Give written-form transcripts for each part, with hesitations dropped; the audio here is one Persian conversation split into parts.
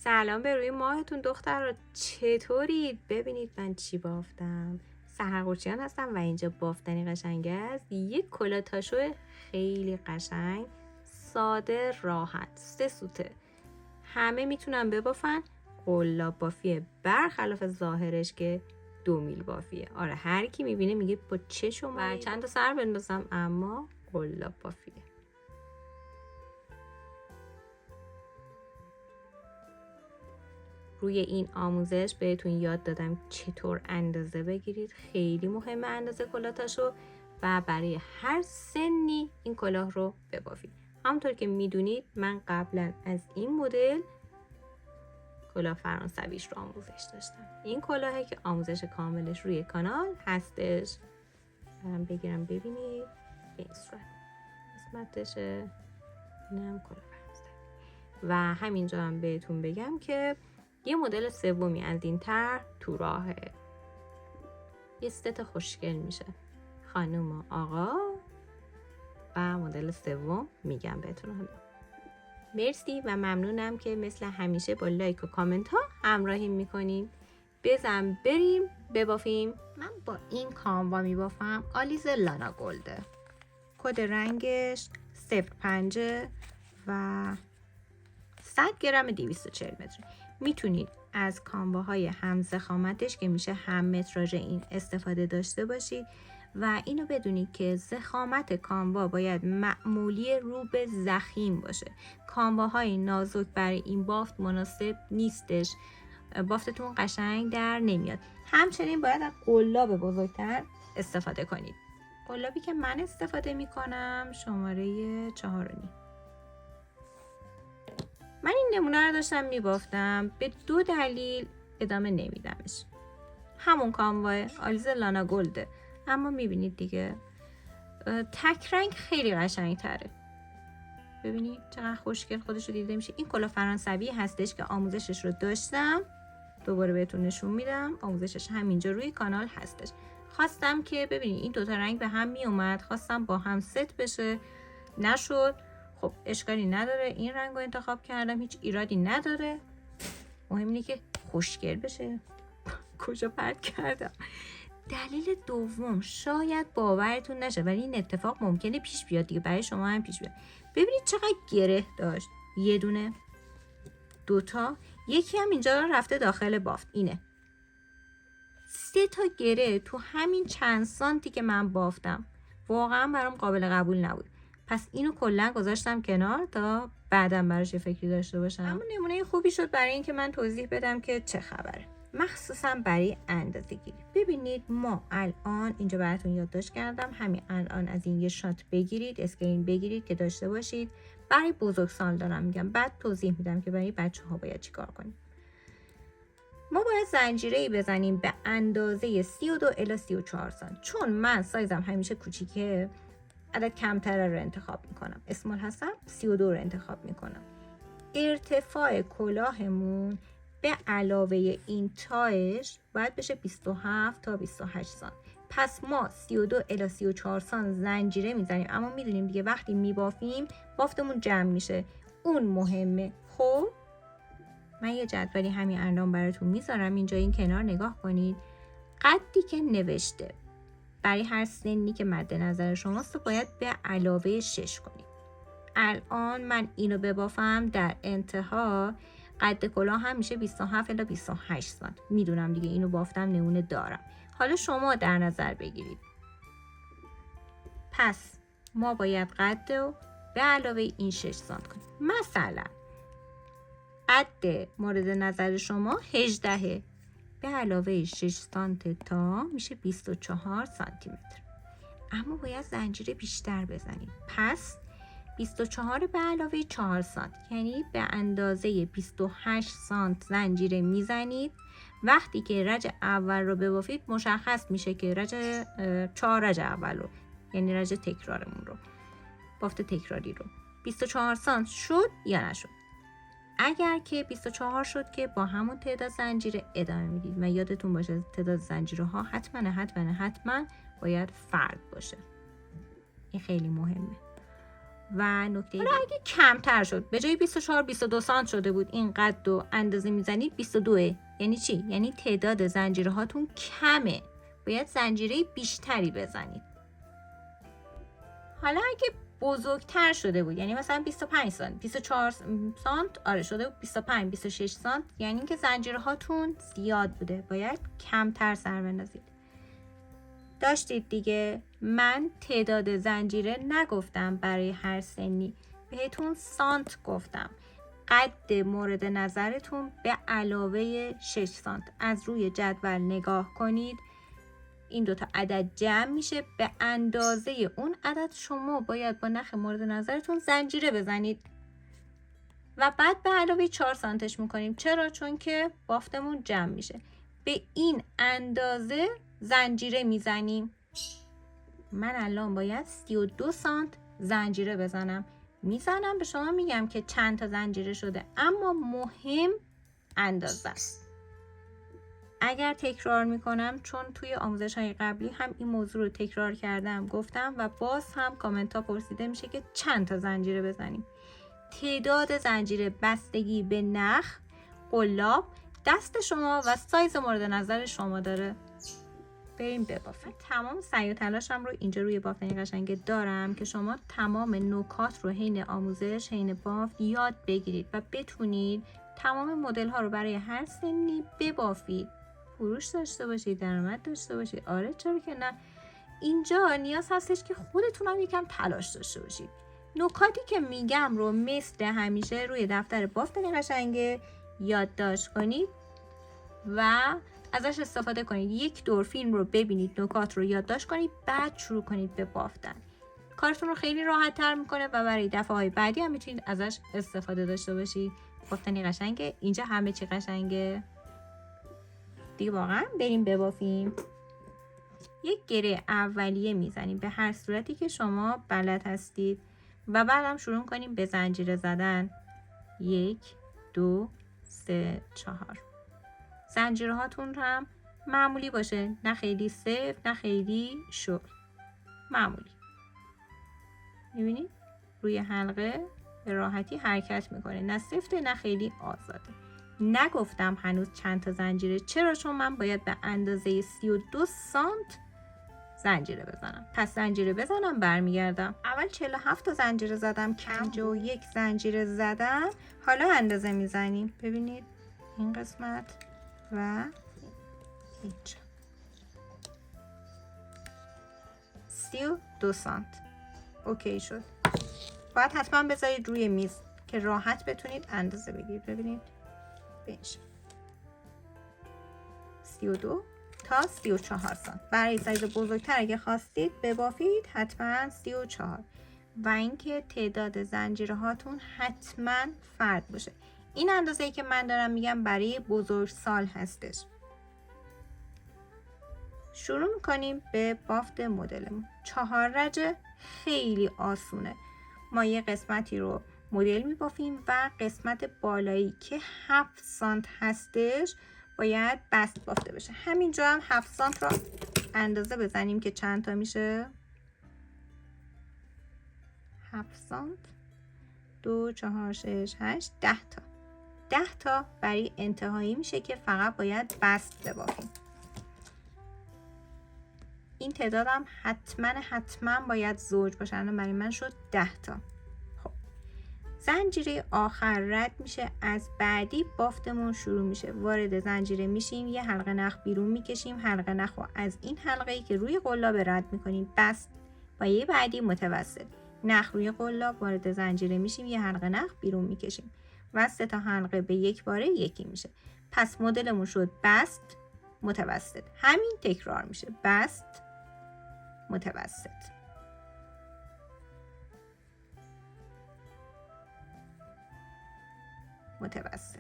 سلام به روی ماهتون دختر، چطورید؟ ببینید من چی بافتم. سحر قرچیان هستم و اینجا بافتنی قشنگ است. یک کلاه تاشو خیلی قشنگ، ساده، راحت، 3 سوته، همه میتونن ببافن. قلاب بافیه برخلاف ظاهرش که 2 میل بافیه. آره، هر کی میبینه میگه با چه شما چند تا سر بندازم، اما قلاب بافیه. روی این آموزش بهتون یاد دادم چطور اندازه بگیرید. خیلی مهمه اندازه کلاتاشو و برای هر سنی این کلاه رو ببافید. همونطور که میدونید من قبلا از این مدل کلاه فرانسویش رو آموزش داشتم. این کلاهه که آموزش کاملش روی کانال هستش. برم بگیرم ببینید به این صورت قسمتشه. اینم کلاه فرانسوی. و همینجا هم بهتون بگم که یه مدل سومی از این طرح تو راهه. یه ست خوشگل میشه، خانم و آقا. و مدل سوم میگم بهتون. مرسی و ممنونم که مثل همیشه با لایک و کامنت ها همراهی میکنین. بزن بریم ببافیم. من با این کانوا میبافم. آلیز لانا گلده. کد رنگش 05 و 100 گرم 240 متر. میتونید از کانواهای هم ضخامتش که میشه هم متراژ این استفاده داشته باشید و اینو بدونید که ضخامت کانوا باید معمولی رو به ضخیم باشه. کانواهای نازک برای این بافت مناسب نیستش، بافتتون قشنگ در نمیاد. همچنین باید از قلاب بزرگتر استفاده کنید. قلابی که من استفاده میکنم شماره 4.5. من این نمونه رو داشتم میبافتم، به 2 دلیل ادامه نمیدمش. همون کانوای آلیز لانا گلده، اما میبینید دیگه تک رنگ خیلی قشنگ تره. ببینید چقدر خوشگل خودش رو دیده میشه. این کلاه فرانسوی هستش که آموزشش رو داشتم، دوباره بهتون نشون میدم. آموزشش همینجا روی کانال هستش. خواستم که ببینید این دوتا رنگ به هم میومد، خواستم با هم ست بشه، نشد. خب اشکالی نداره، این رنگ رو انتخاب کردم، هیچ ایرادی نداره. مهم اینه که خوشگل بشه. کجا پرت کردم؟ دلیل دوم شاید باورتون نشه ولی این اتفاق ممکنه پیش بیاد دیگه، برای شما هم پیش بیاد. ببینید چقدر گره داشت، یه دونه، 2 تا، یکی هم اینجا رفته داخل بافت. اینه 3 تا گره تو همین چند سانتی که من بافتم. واقعا برام قابل قبول نبود. پس اینو کلا گذاشتم کنار تا بعدم براش فکری داشته باشم. اما نمونه خوبی شد برای اینکه من توضیح بدم که چه خبره، مخصوصا برای اندازه‌گیری. ببینید ما الان اینجا براتون یادداشت کردم، همین الان از این یه شات بگیرید، اسکرین بگیرید که داشته باشید. برای بزرگسال دارم میگم، بعد توضیح میدم که برای بچه‌ها باید چیکار کنیم. ما باید زنجیره‌ای بزنیم به اندازه 32 الی 34 سانتی. چون من سایزم همیشه کوچیکه، عدد کمتر رو انتخاب میکنم. اسمال هستم 32 رو انتخاب میکنم. ارتفاع کلاهمون به علاوه این تایش باید بشه 27 تا 28 سانت. پس ما 32 الی 34 سانت زنجیره میزنیم، اما میدونیم دیگه وقتی میبافیم بافتمون جمع میشه، اون مهمه. خب من یه جدولی همین الان براتون میذارم اینجا، این کنار نگاه کنید. قدی که نوشته برای هر سنی که مد نظر شماست رو باید به علاوه 6 کنید. الان من اینو ببافم، در انتها قد کلاه هم میشه 27 الی 28 سانت. میدونم دیگه اینو بافتم، نمونه دارم. حالا شما در نظر بگیرید. پس ما باید قد رو به علاوه این 6 سانت کنیم. مثلا قد مورد نظر شما 18، به علاوه 6 سانت تا میشه 24 سانتی متر. اما باید زنجیره بیشتر بزنید. پس 24 به علاوه 4 سانت یعنی به اندازه 28 سانت زنجیره میزنید. وقتی که رج اول رو ببافید مشخص میشه که 4 رج اول رو، یعنی رج تکرارمون رو، بافت تکراری رو، 24 سانت شد یا نشد. اگر که 24 شد که با همون تعداد زنجیره ادامه میدید و یادتون باشه تعداد زنجیره ها حتما باید فرد باشه. این خیلی مهمه. و نکته حالا اگه کمتر شد، به جای 24 22 سانت شده بود، این قد و اندازه میزنید 22. یعنی چی؟ یعنی تعداد زنجیره هاتون کمه، باید زنجیره بیشتری بزنید. حالا اگه بزرگتر شده بود، یعنی مثلا 25 سانت 24 سانت آره شده بود 25 26 سانت، یعنی که زنجیره هاتون زیاد بوده، باید کمتر سر بندازید. داشتید دیگه، من تعداد زنجیره نگفتم برای هر سنی، بهتون سانت گفتم. قد مورد نظرتون به علاوه 6 سانت. از روی جدول نگاه کنید، این دوتا عدد جمع میشه به اندازه اون عدد. شما باید با نخ مورد نظرتون زنجیره بزنید و بعد به علاوه 4 سانتش میکنیم. چرا؟ چون که بافتمون جمع میشه. به این اندازه زنجیره میزنیم. من الان باید 32 سانت زنجیره بزنم. میزنم، به شما میگم که چند تا زنجیره شده، اما مهم اندازه است. اگر تکرار میکنم، چون توی آموزش های قبلی هم این موضوع رو تکرار کردم گفتم و باز هم کامنت ها پرسیده میشه که چند تا زنجیره بزنیم. تعداد زنجیره بستگی به نخ، قلاب، دست شما و سایز مورد نظر شما داره. بریم ببافیم. تمام سعی و تلاشم رو اینجا روی بافتنی قشنگ دارم که شما تمام نکات رو حین آموزش، حین بافت یاد بگیرید و بتونید تمام مدل ها رو برای هر سنی ببافید. فروش داشته باشید، درآمد داشته باشید. آره چرا که نه. اینجا نیاز هستش که خودتون هم یکم تلاش داشته باشید. نکاتی که میگم رو مثل همیشه روی دفتر بافتنی قشنگ یادداشت کنید و ازش استفاده کنید. یک دور فیلم رو ببینید، نکات رو یادداشت کنید، بعد شروع کنید به بافتن. کارتون رو خیلی راحت تر میکنه و برای دفعه های بعدی هم میتونید ازش استفاده داشته باشید. بافتنی قشنگه، اینجا همه چی قشنگه دیگه. واقعا بریم ببافیم. یک گره اولیه میزنیم به هر صورتی که شما بلد هستید و بعدم شروع کنیم به زنجیره زدن. 1 2 3 4. زنجیره هاتون هم معمولی باشه، نه خیلی سفت نه خیلی شل، معمولی. میبینید روی حلقه به راحتی حرکت میکنه، نه سفته نه خیلی آزاده. نگفتم هنوز چند تا زنجیره، چرا؟ چون من باید به اندازه 32 سانت زنجیره بزنم. پس زنجیره بزنم برمیگردم. اول 47 تا زنجیره زدم، 51 زنجیره زدم. حالا اندازه میزنیم. ببینید این قسمت و اینجا 32 سانت اوکی شد. باید حتما بذارید روی میز که راحت بتونید اندازه بگیرید. ببینید بینش 32 تا 34 سانت. برای سایز بزرگتر اگه خواستید ببافید حتما 34. و اینکه تعداد زنجیره هاتون حتما فرد باشه. این اندازه‌ای که من دارم میگم برای بزرگسال هستش. شروع میکنیم به بافت مدلمون. 4 رجه خیلی آسونه. ما یه قسمتی رو مدل میبافیم و قسمت بالایی که 7 سانت هستش باید بست بافته بشه. همینجا هم 7 سانت رو اندازه بزنیم که چند تا میشه. 7 سانت 2 4 6 8 10 تا. 10 تا برای انتهایی میشه که فقط باید بست ببافیم. این تعدادم حتما باید زوج باشن. برای من شد 10 تا. خب زنجیره آخر رد میشه، از بعدی بافتمون شروع میشه. وارد زنجیره میشیم، یه حلقه نخ بیرون میکشیم، حلقه نخ رو از این حلقه‌ای که روی قلاب رد میکنیم بست با یه بعدی متوسط. نخ روی قلاب، وارد زنجیره میشیم، یه حلقه نخ بیرون میکشیم و 3 تا حلقه به یک باره یکی میشه. پس مدلمون شد بست متوسط. همین تکرار میشه، بست متوسط. متوسط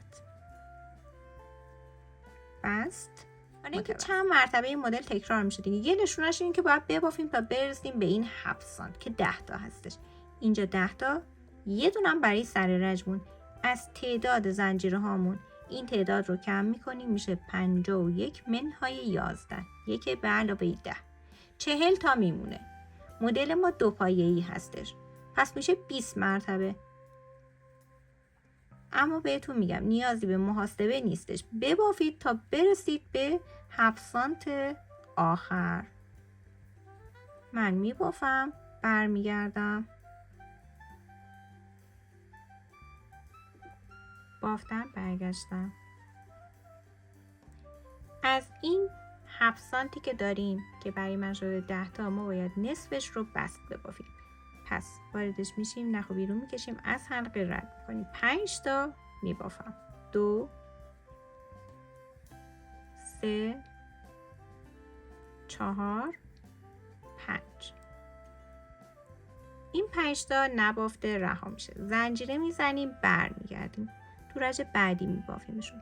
بست. برای اینکه چند مرتبه این مدل تکرار میشه دیگه، یه نشونش این که باید ببافیم تا برسیم به این 7 سانت که 10 تا هستش. اینجا 10 تا، یه دونم برای سر رجمون. از تعداد زنجیره هامون این تعداد رو کم میکنیم، میشه 51 منهای 11. یک به علاوه 10 40 تا میمونه. مدل ما 2 پایه‌ای هستش. پس میشه 20 مرتبه. اما بهتون میگم نیازی به محاسبه نیستش، ببافید تا برسید به 7 سانت آخر. من میبافم، برمیگردم، بافتم، برگشتم. از این 7 سانتی که داریم که برای من شده 10 تا، ما باید نصفش رو بست ببافیم. پس واردش میشیم، نخ و بیرون میکشیم، از حلقه رد میکنیم. 5 تا میبافم. 2 3 4 5. این 5 تا نبافته رها میشه. زنجیره میزنیم، برمیگردیم. تو رج بعدی میبافیمشون.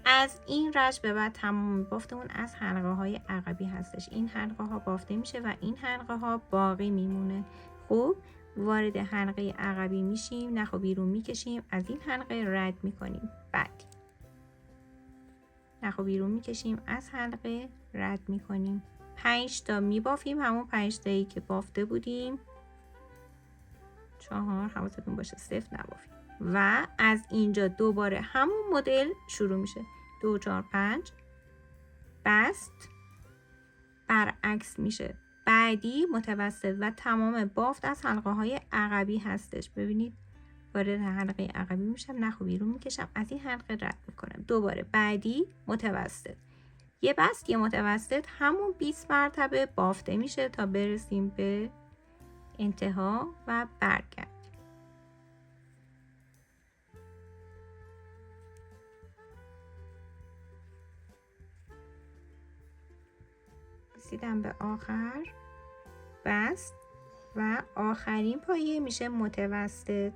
از این رج به بعد تمام بافتمون از حلقه های عقبی هستش. این حلقه ها بافته میشه و این حلقه ها باقی میمونه. خوب، وارد حلقه عقبی میشیم، نخ و بیرون میکشیم، از این حلقه رد میکنیم. بعدی نخ و بیرون میکشیم، از حلقه رد میکنیم. 5 تا میبافیم، همون 5 تایی که بافته بودیم. 4 حواستون باشه صفر نبافیم. و از اینجا دوباره همون مدل شروع میشه. 2 4 5 بست، برعکس میشه. بعدی متوسط و تمام بافت از حلقه های عقبی هستش. ببینید وارد حلقه عقبی میشم، نخ و بیرون میکشم، از این حلقه رد میکنم. دوباره بعدی متوسط، یه بست یه متوسط، همون 20 مرتبه بافته میشه تا برسیم به انتها و برگرد. رسیدم به آخر، بست و آخرین پایه میشه متوسط.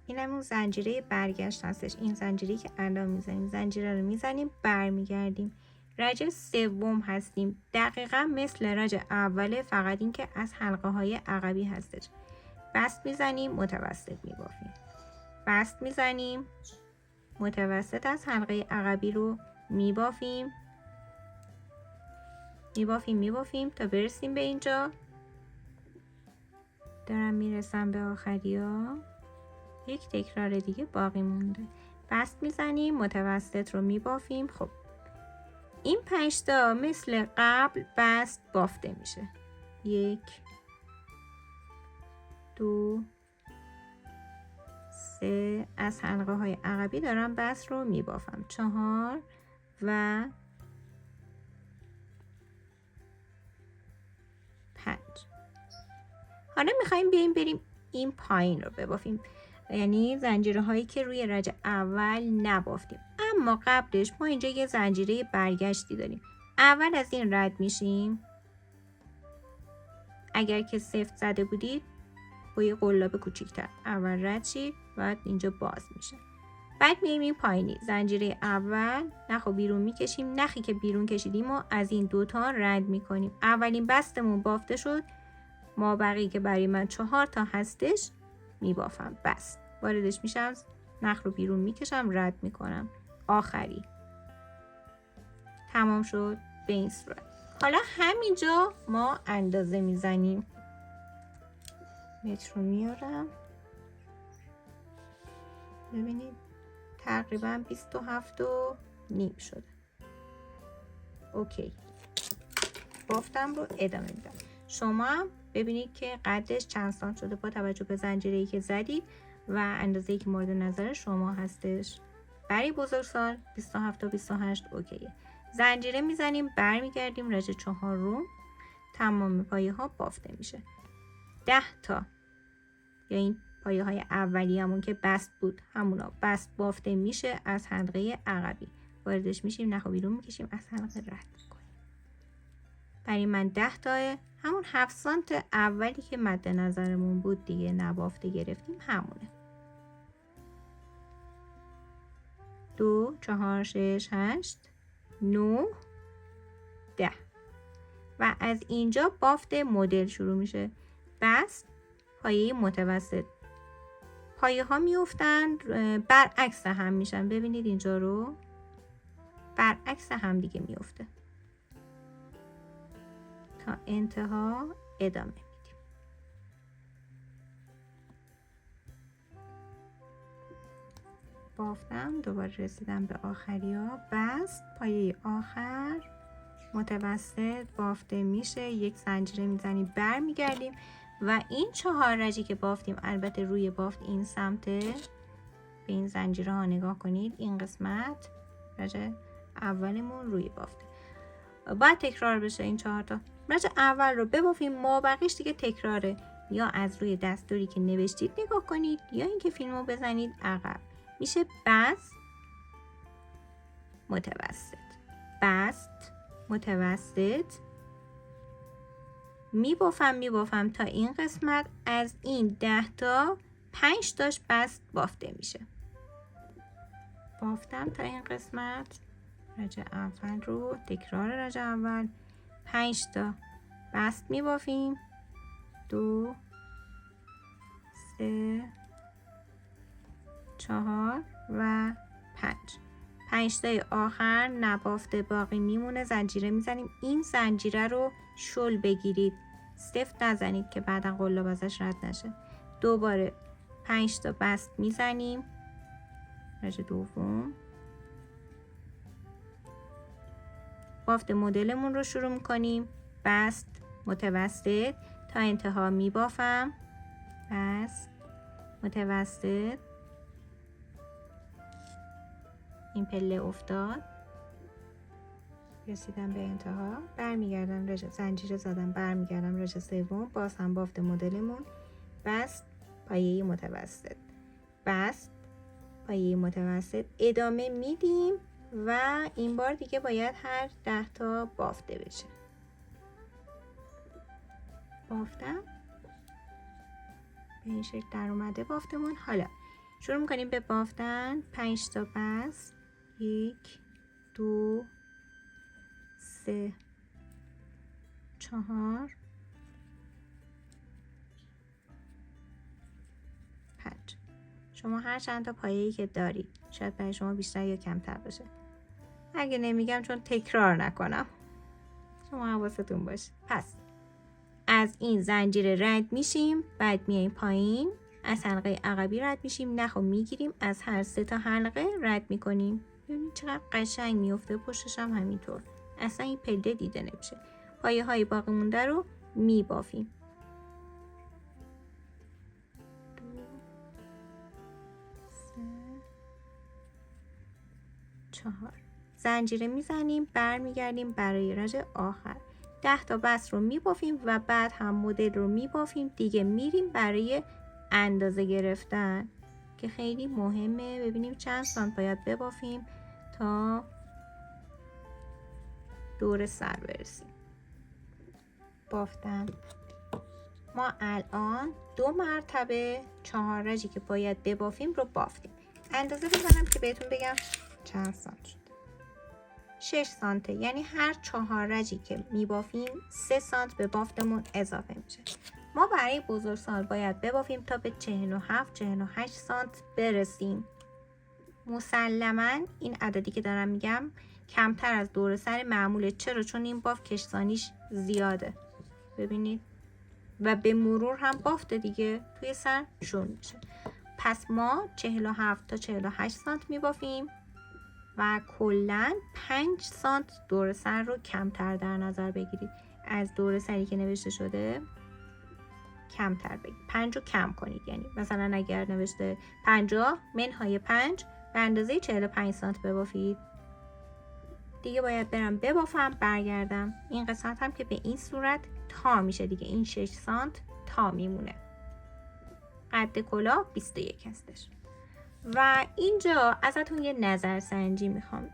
این همون زنجیره برگشت هستش. این زنجیره که الان میزنیم، زنجیره رو میزنیم، برمیگردیم. رج سوم هستیم، دقیقا مثل رج اوله، فقط این که از حلقه های عقبی هستش. بست میزنیم، متوسط میبافیم، بست میزنیم، متوسط از حلقه عقبی رو میبافیم، میبافیم تا برسیم به اینجا. دارم میرسم به آخری ها. یک تکرار دیگه باقی مونده. بست میزنیم، متوسط رو میبافیم. خب این 5 تا مثل قبل بست بافته میشه. 1 2 3 از حلقه های عقبی دارم بست رو میبافم. 4 و 5. حالا میخوایم بریم این پایین رو ببافیم، یعنی زنجیره هایی که روی رج اول نبافتیم. اما قبلش ما اینجا یه زنجیره برگشتی داریم. اول از این رد میشیم. اگر که سفت زده بودید با یه قلاب کوچیک‌تر اول رد شید، بعد اینجا باز میشه. بعد میایم این پایینی، زنجیره اول، نخ و بیرون میکشیم. نخی که بیرون کشیدیم و از این دوتا رد میکنیم. اولین بستمون بافته شد، ما بقیه که برای من 4 تا هستش میبافم. بس واردش میشم، نخ رو بیرون میکشم، رد میکنم. آخری تمام شد به این صورت. حالا همینجا ما اندازه میزنیم. متر رو میارم، ببینید تقریبا 27.5 شده. اوکی، بافتم رو ادامه میدم. شما هم ببینید که قدش چند سانت شده با توجه به زنجیره‌ای که زدید و اندازه‌ای که مورد نظر شما هستش. برای بزرگسال 27 تا 28 اوکیه. زنجیره میزنیم، برمیگردیم رج 4 رو، تمام پایه ها بافته میشه. 10 تا یا این پایه های اولی همون که بست بود، همونا بست بافته میشه از حلقه عقبی. واردش میشیم، نخ و بیرون میکشیم، از حلقه رد میکنیم. برای من 10 تا همون 7 سانت اولی که مد نظرمون بود دیگه نبافته گرفتیم، همونه. 2 4 6 8 9 10 و از اینجا بافت مدل شروع میشه. بست، پایه متوسط، پایه ها میفتن برعکس هم میشن. ببینید اینجا رو برعکس هم دیگه میفته تا انتها ادامه میدیم. بافتم، دوباره رسیدم به آخری ها، بست، پایه آخر متوسط بافته میشه، یک زنجیره میزنیم برمیگردیم و این 4 رجی که بافتیم، البته روی بافت این سمته، به این زنجیره ها نگاه کنید، این قسمت رج اولمون روی بافته، باید تکرار بشه این 4 تا. رج اول رو ببافیم، ما بقیش دیگه تکراره، یا از روی دستوری که نوشتید نگاه کنید یا اینکه فیلمو بزنید عقب. میشه بست متوسط، بست متوسط، میبافم تا این قسمت، از این 10 تا 5 تاش بست بافته میشه. بافتم تا این قسمت، رج اول رو تکرار رج اول، 5 تا بست میبافیم، 2 3 4 و 5 تای آخر نبافته باقی میمونه، زنجیره میزنیم، این زنجیره رو شل بگیرید، سفت نزنید که بعدا قلاب ازش رد نشه. دوباره 5 تا بست میزنیم، رج دوم، بافت مدلمون رو شروع میکنیم، بست متوسط تا انتها میبافم، بست متوسط، این پله افتاد، رسیدم به انتها، برمیگردم رج زنجیره زدم، برمیگردم رج سوم، باز هم بافت مدلمون، بست پایه متوسط، بست پایه متوسط، ادامه میدیم و این بار دیگه باید هر 10 تا بافته بشه. بافتم به این شکل در اومده بافتمون. حالا شروع میکنیم به بافتن، 5 تا بست، 1 2 3 4 5. شما هر چند تا پایه‌ای که دارید، شاید برای شما بیشتر یا کمتر باشه، اگه نمیگم چون تکرار نکنم، شما حواستون باشه. پس از این زنجیره رد میشیم، بعد میایم پایین، از حلقه عقبی رد میشیم، نخو میگیریم، از هر 3 تا حلقه رد میکنیم. ببینید چقدر قشنگ میفته، پشتش هم همینطور، اصلا این پله دیده نمیشه. پایه های باقی مونده رو میبافیم، 2 3 4 زنجیره میزنیم، برمیگردیم برای رج آخر، 10 تا بست رو میبافیم و بعد هم مدل رو میبافیم دیگه، میریم برای اندازه گرفتن که خیلی مهمه. ببینیم چند سانت باید ببافیم تا دور سر برسیم. بافتم، ما الان 2 مرتبه 4 رجی که باید ببافیم رو بافتیم. اندازه بزنم که بهتون بگم چند سانت شد. 6 سانته، یعنی هر 4 رجی که میبافیم 3 سانت به بافتمون اضافه میشه. ما برای بزرگسال باید ببافیم تا به 47-48 سانت برسیم. مسلماً این عددی که دارم میگم کمتر از دور سر معموله. چرا؟ چون این بافت کشسانیش زیاده، ببینید، و به مرور هم بافت دیگه توی سر شون میشه. پس ما 47 تا 48 سانت میبافیم و کلاً 5 سانت دور سر رو کمتر در نظر بگیرید. از دور سری که نوشته شده کمتر بگید، 5 رو کم کنید. یعنی مثلا اگر نوشته 50 منهای 5 به اندازه 45 سانت ببافید. دیگه باید برم ببافم برگردم. این قسمت هم که به این صورت تا میشه دیگه، این 6 سانت تا میمونه. قد کلاه 21 هستش. و اینجا ازتون یه نظرسنجی میخوام.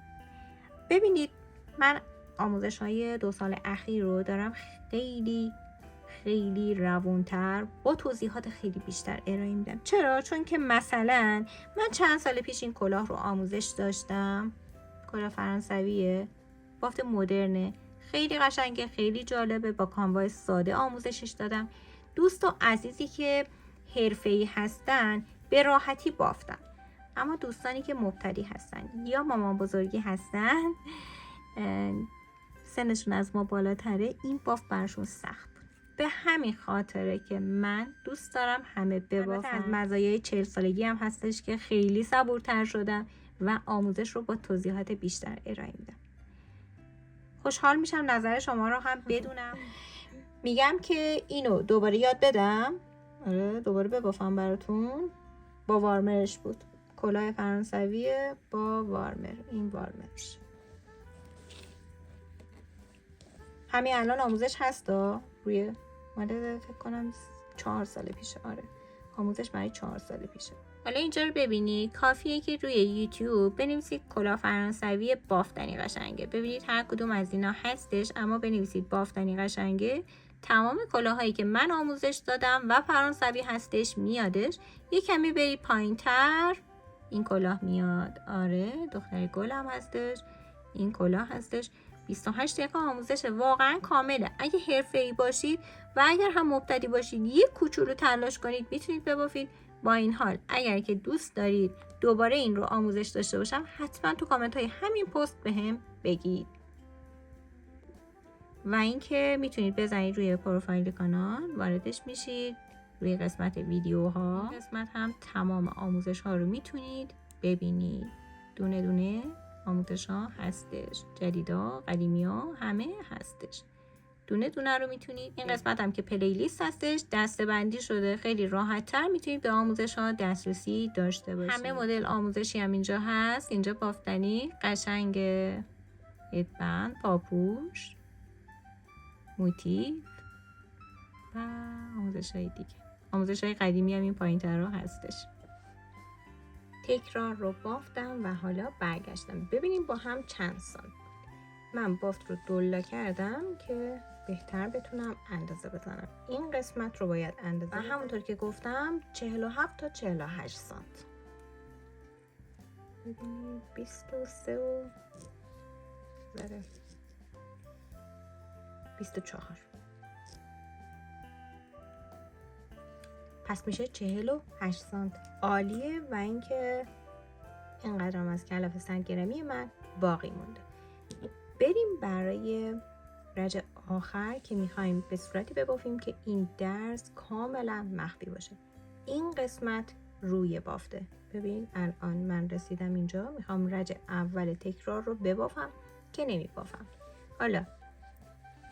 ببینید من آموزش های 2 سال اخیر رو دارم خیلی روونتر با توضیحات خیلی بیشتر ارائه میدم. چرا؟ چون که مثلا من چند سال پیش این کلاه رو آموزش داشتم، کلاه فرانسویه، بافت مدرنه، خیلی قشنگه، خیلی جالبه، با کانوای ساده آموزشش دادم. دوست و عزیزی که حرفه‌ای هستن به راحتی بافتن، اما دوستانی که مبتدی هستن یا مامان بزرگی هستن، سنشون از ما بالاتره، این بافت برشون سخت بود. به همین خاطره که من دوست دارم همه ببافن. از مزایای 40 سالگی هم هستش که خیلی صبورتر شدم و آموزش رو با توضیحات بیشتر ارائه میدم. خوشحال میشم نظر شما رو هم بدونم. میگم که اینو دوباره یاد بدم. آره دوباره ببافم براتون. با وارمرش بود. کلاه فرانسوی با وارمر. این وارمرش. همین الان آموزش هستا روی ماده فکر کنم 4 سال پیشه. آره آموزش برای 4 سال پیشه. حالا اینجا رو ببینید، کافیه که روی یوتیوب بنویسید کلاه فرانسوی بافتنی قشنگه. ببینید هر کدوم از اینا هستش، اما بنویسید بافتنی قشنگه. تمام کلاهایی که من آموزش دادم و فرانسوی هستش میادش. یه کمی برید پایینتر این کلاه میاد. آره دختر گل هم هستش. این کلاه هستش. 28 دقیقه آموزش واقعا کامله. اگه حرفه‌ای باشید و اگر هم مبتدی باشید یه کوچولو تلاش کنید میتونید ببافید. با این حال اگر که دوست دارید دوباره این رو آموزش داشته باشم حتما تو کامنت های همین پست بهم بگید. و اینکه میتونید بزنید روی پروفایل کانال، واردش میشید روی قسمت ویدیوها. این قسمت هم تمام آموزش ها رو میتونید ببینید. دونه دونه آموزش ها هستش، جدیدا قدیمی ها همه هستش. دونه دونه رو میتونید. این قسمت هم که پلیلیست هستش دسته بندی شده، خیلی راحت تر میتونید به آموزش ها دسترسی داشته باشید. همه مدل آموزشی هم اینجا هست. اینجا بافتنی قشنگ، هدبند، پاپوش، موتیف و آموزش های دیگه. آموزش های قدیمی هم این پایین تر هستش. تکرار رو بافتم و حالا برگشتم. ببینیم با هم چند سال. من بافت رو دولا کردم که بهتر بتونم اندازه بزنم. این قسمت رو باید اندازه و همونطور که گفتم 47 تا 48 سانت. ببینید 23 و 24. پس میشه 48 سانت. عالیه. و اینکه اینقدرم از کلف سنگرمی من باقی مونده. بریم برای رج آخر که میخوایم به صورتی ببافیم که این درز کاملا مخفی باشه. این قسمت روی بافته. ببین الان من رسیدم اینجا، میخوام رج اول تکرار رو ببافم که نمیبافم. حالا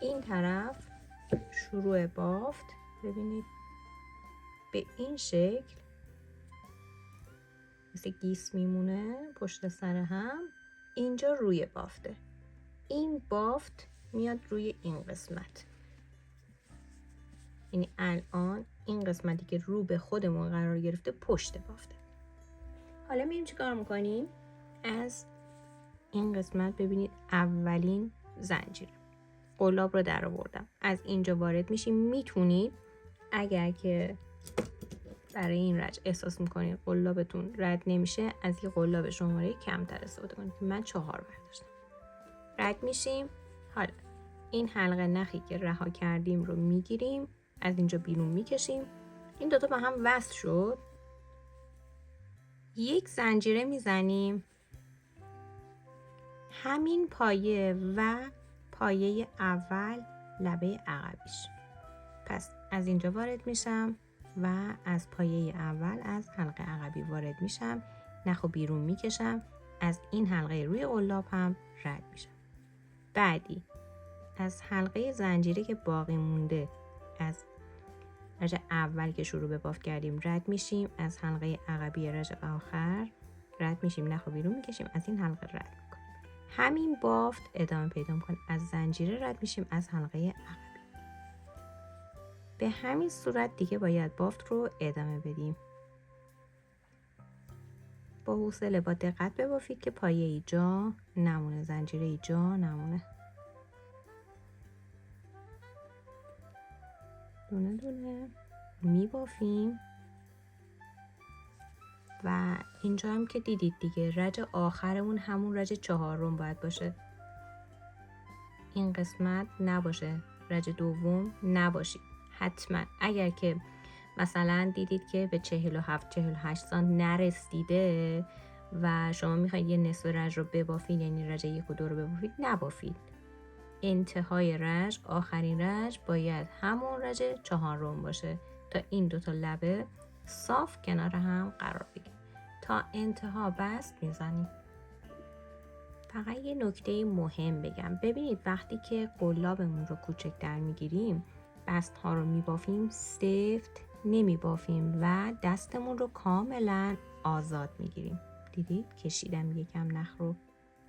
این طرف شروع بافت. ببینید به این شکل مثل گیس میمونه پشت سر هم. اینجا روی بافته. این بافت میاد روی این قسمت. یعنی الان این قسمتی که رو به خودمون قرار گرفته پشت بافته. حالا میریم چی کار میکنیم؟ از این قسمت ببینید اولین زنجیر قلاب رو در آوردم. از اینجا وارد میشیم. میتونید اگر که برای این رج احساس میکنید قلابتون رد نمیشه، از یه قلاب شماره کمتر استفاده کنید که من 4 برداشتم. رد میشیم. حالا این حلقه نخی که رها کردیم رو میگیریم، از اینجا بیرون میکشیم. این دوتا با هم وصل شد. یک زنجیره میزنیم همین پایه و پایه اول لبه عقبیش. پس از اینجا وارد میشم و از پایه اول از حلقه عقبی وارد میشم، نخو بیرون میکشم، از این حلقه روی قلاب هم رد میشم. بعدی از حلقه زنجیره که باقی مونده از رج اول که شروع به بافت کردیم رد میشیم، از حلقه عقبی رج آخر رد میشیم، نخو بیرون میکشیم، از این حلقه رد میکنیم. همین بافت ادامه پیدا میکنه. از زنجیره رد میشیم، از حلقه عقبی. به همین صورت دیگه باید بافت رو ادامه بدیم. با حوصله با دقت ببافید که پایه ای جا نمونه، زنجیره ای جا نمونه. دونه دونه میبافیم. و اینجا هم که دیدید دیگه رج آخرمون همون رج 4 باید باشه. این قسمت نباشه، رج دوم نباشید. حتما اگر که مثلا دیدید که به 47-48 سانت نرسیده و شما میخواید یه نصف رج رو ببافید، یعنی رج 1 و 2 رو ببافید، نبافید. انتهای رژ، آخرین رژ باید همون رژ 4 باشه تا این دوتا لبه صاف کنار هم قرار بگیره. تا انتها بست میزنیم. فقط یه نکته مهم بگم، ببینید وقتی که قلابمون رو کوچکتر میگیریم بست ها رو میبافیم، سفت نمیبافیم و دستمون رو کاملا آزاد میگیریم. دیدید کشیدم یکم نخ رو،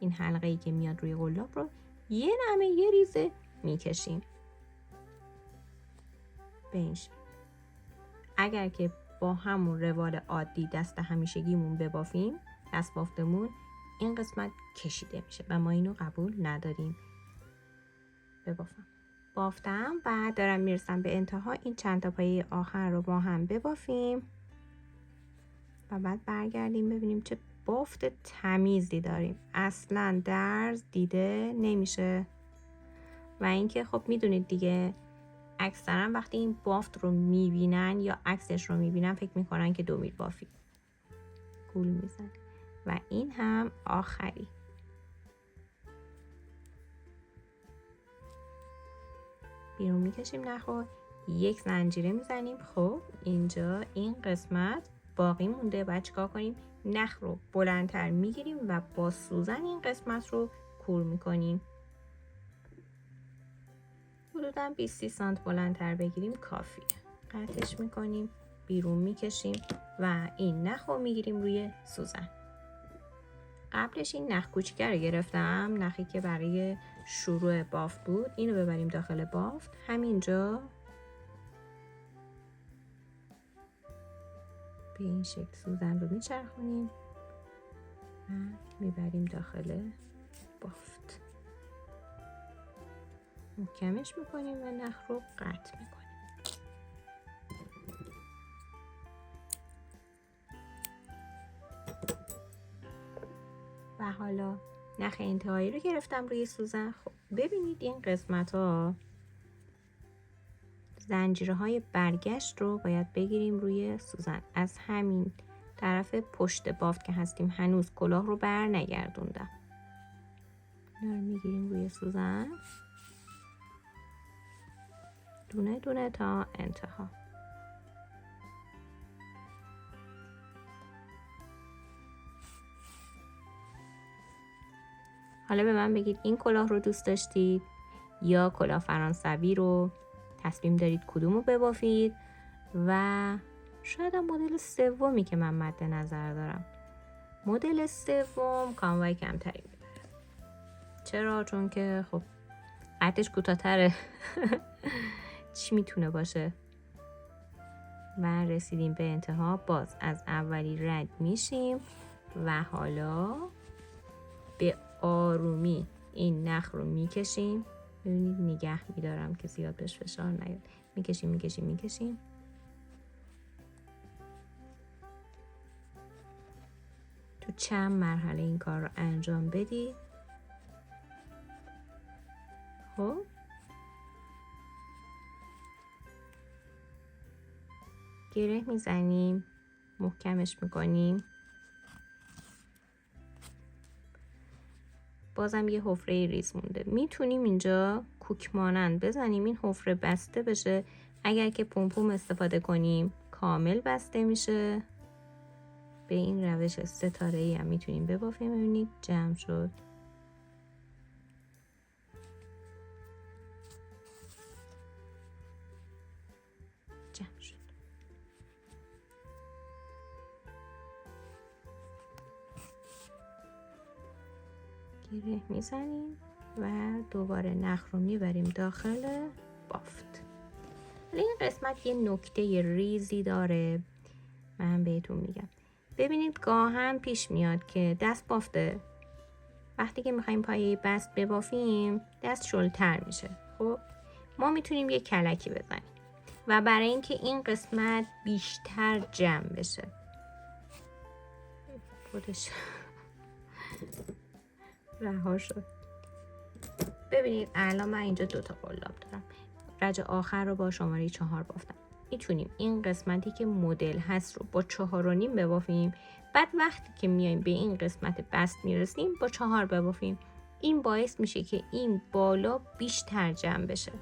این حلقه ای که میاد روی قلاب رو یه نمه یه ریزه میکشیم به این شکل. اگر که با همون روال عادی دست همیشگیمون ببافیم، دست بافتمون این قسمت کشیده میشه و ما اینو قبول نداریم. ببافم، بافتم و دارم میرسم به انتها. این چند تا پایه آخر رو با هم ببافیم و بعد برگردیم ببینیم چه بافت تمیزی داریم، اصلا درز دیده نمیشه. و اینکه خب میدونید دیگه اکثرا وقتی این بافت رو میبینن یا عکسش رو میبینن فکر میکنن که 2 میل بافی گول میزن. و این هم آخری. بیرون میکشیم نخو، یک زنجیره میزنیم. خب اینجا این قسمت باقی مونده، باید چیکار کنیم؟ نخ رو بلندتر میگیریم و با سوزن این قسمت رو کور میکنیم. حدوداً 20 سانت بلندتر بگیریم کافیه. قطعش میکنیم، بیرون میکشیم و این نخ رو میگیریم روی سوزن. قبلش این نخ کوچیکه رو گرفتم، نخی که برای شروع بافت بود. اینو ببریم داخل بافت، همینجا به این شکل سوزن رو میچرخونیم و میبریم داخل بافت، محکمش میکنیم و نخ رو قطع میکنیم. و حالا نخ انتهایی رو گرفتم روی سوزن. خب ببینید این قسمت ها زنجیره های برگشت رو باید بگیریم روی سوزن. از همین طرف پشت بافت که هستیم هنوز کلاه رو بر نگردوندم. اینا رو میگیریم روی سوزن دونه دونه تا انتها. حالا به من بگید این کلاه رو دوست داشتید یا کلاه فرانسوی رو؟ تصمیم دارید کدوم رو ببافید؟ و شاید هم مدل سومی که من مد نظر دارم. مدل سوم کاموای کمتری میبره. چرا؟ چون که خب قدش کوتاه‌تره. چی میتونه باشه؟ و رسیدیم به انتها. باز از اولی رد میشیم و حالا به آرومی این نخ رو میکشیم. ببینید نگه میدارم که زیاد بهش فشار نیاد. میکشیم میکشیم میکشیم. تو چند مرحله این کار رو انجام بدی. خب گره میزنیم، محکمش میکنیم. بازم یه حفره ریز مونده، میتونیم اینجا کوک مانند بزنیم این حفره بسته بشه. اگر که پمپوم استفاده کنیم کامل بسته میشه. به این روش ستاره‌ای هم میتونیم ببافیم. ببینید جمع شد. جمع شد. گره میزنیم و دوباره نخ رو میبریم داخل بافت. این قسمت یه نکته ریزی داره، من بهتون میگم. ببینید گاهن پیش میاد که دست بافته وقتی که میخوایم پایه بست ببافیم دست شلتر میشه. خب ما میتونیم یه کلکی بزنیم و برای اینکه این قسمت بیشتر جمع بشه خودش رها شد. ببینید الان من اینجا 2 تا قلاب دارم. رج آخر رو با شماره 4 بافتم. میتونیم این قسمتی که مدل هست رو با 4.5 ببافیم. بعد وقتی که میایم به این قسمت بست میرسیم با 4 ببافیم. این باعث میشه که این بالا بیشتر جمع بشه.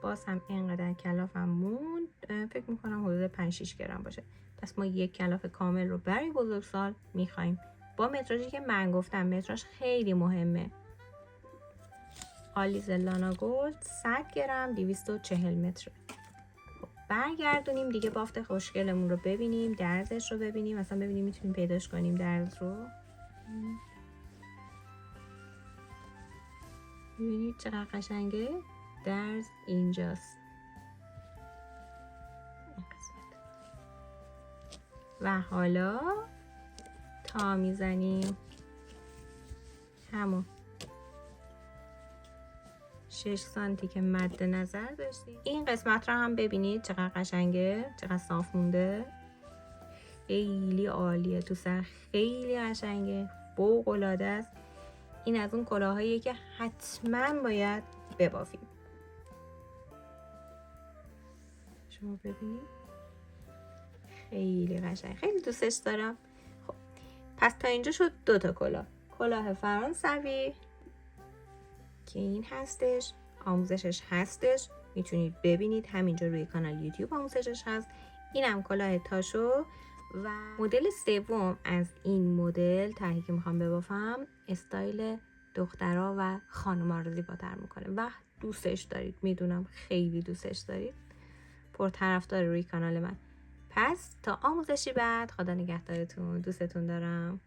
باز هم اینقدر کلافم موند، فکر میکنم حدود 5-6 گرم باشه. پس ما یک کلاف کامل رو برای بزرگسال میخوایم با متراژی که من گفتم. متراژ خیلی مهمه. آلیز لانا گولد 100 گرم 240 متر. برگردونیم دیگه بافت خوشگلمون رو ببینیم، درزش رو ببینیم، مثلا ببینیم میتونیم پیداش کنیم درز رو. ببینید چقدر قشنگه. درز اینجاست این قسمت. و حالا تا میزنیم همون 6 سانتی که مد نظر داشتیم. این قسمت رو هم ببینید چقدر قشنگه، چقدر صاف مونده. خیلی عالیه تو سر، خیلی قشنگه، فوق العاده است. این از اون کلاهاییه که حتما باید ببافیم. شما ببینید خیلی قشنگ، خیلی دوستش دارم. خب پس تا اینجا شد 2 تا کلاه. کلاه فرانسوی که این هستش، آموزشش هستش، میتونید ببینید همینجا روی کانال یوتیوب آموزشش هست. اینم کلاه تاشو. و مدل سوم از این مدل طرحی که میخوام ببافم استایل دخترها و خانوما رو زیباتر میکنه و دوستش دارید، میدونم خیلی دوستش دارید، پرطرفدار روی کانال من. پس تا آموزشی بعد، خدا نگهدارتون، دوستتون دارم.